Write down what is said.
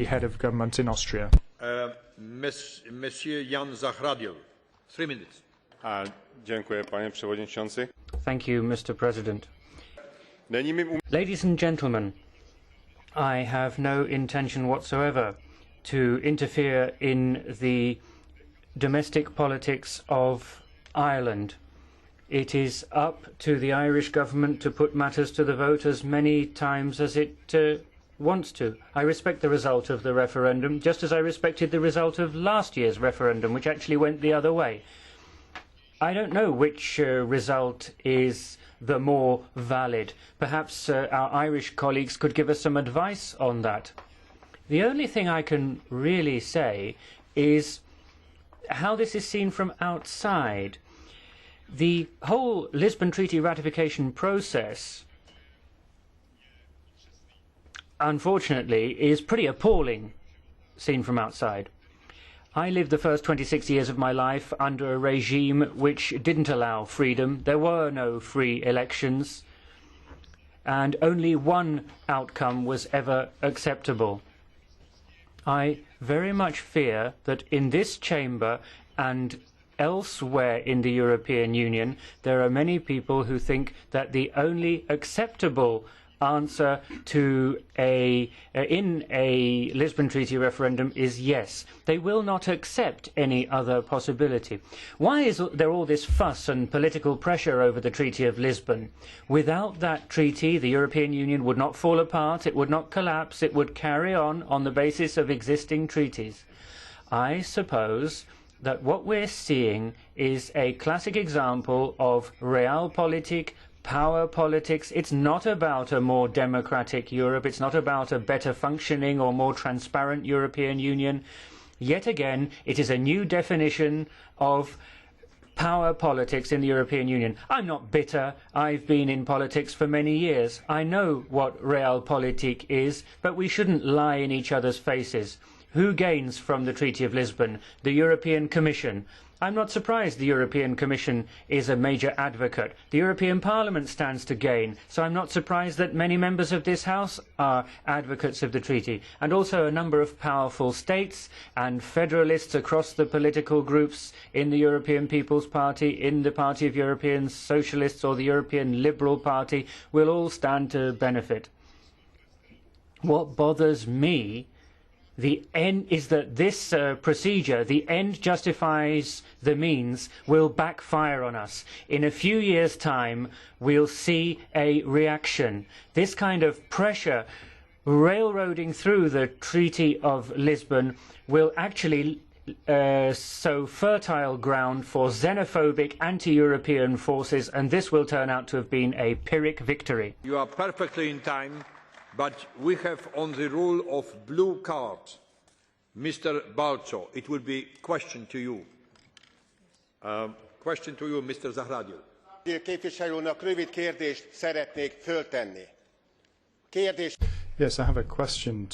the head of government in Austria. Monsieur Jan Zahradil, 3 minutes. Dziękuję, panie przewodniczący. Thank you, Mr. President. Ladies and gentlemen, I have no intention whatsoever to interfere in the domestic politics of Ireland. It is up to the Irish government to put matters to the vote as many times as it wants to. I respect the result of the referendum, just as I respected the result of last year's referendum, which actually went the other way. I don't know which result is the more valid. Perhaps our Irish colleagues could give us some advice on that. The only thing I can really say is how this is seen from outside. The whole Lisbon Treaty ratification process, unfortunately, is pretty appalling seen from outside. I lived the first 26 years of my life under a regime which didn't allow freedom. There were no free elections, and only one outcome was ever acceptable. I very much fear that in this chamber and elsewhere in the European Union, there are many people who think that the only acceptable answer to in a Lisbon Treaty referendum is yes. They will not accept any other possibility. Why is there all this fuss and political pressure over the Treaty of Lisbon? Without that treaty, the European Union would not fall apart, it would not collapse, it would carry on the basis of existing treaties. I suppose that what we're seeing is a classic example of realpolitik, power politics. It's not about a more democratic Europe. It's not about a better functioning or more transparent European Union. Yet again, it is a new definition of power politics in the European Union. I'm not bitter. I've been in politics for many years. I know what realpolitik is, but we shouldn't lie in each other's faces. Who gains from the Treaty of Lisbon? The European Commission. I'm not surprised the European Commission is a major advocate. The European Parliament stands to gain, so I'm not surprised that many members of this House are advocates of the treaty, and also a number of powerful states and federalists across the political groups in the European People's Party, in the Party of European Socialists or the European Liberal Party will all stand to benefit. What bothers me is that this procedure, the end justifies the means, will backfire on us. In a few years' time, we'll see a reaction. This kind of pressure railroading through the Treaty of Lisbon will actually sow fertile ground for xenophobic anti-European forces, and this will turn out to have been a Pyrrhic victory. You are perfectly in time. But we have on the rule of blue card, Mr. Balco. It will be question to you. Question to you, Mr. Zahradil. Képviselő úrnak rövid kérdést szeretnék föltenni. Yes, I have a question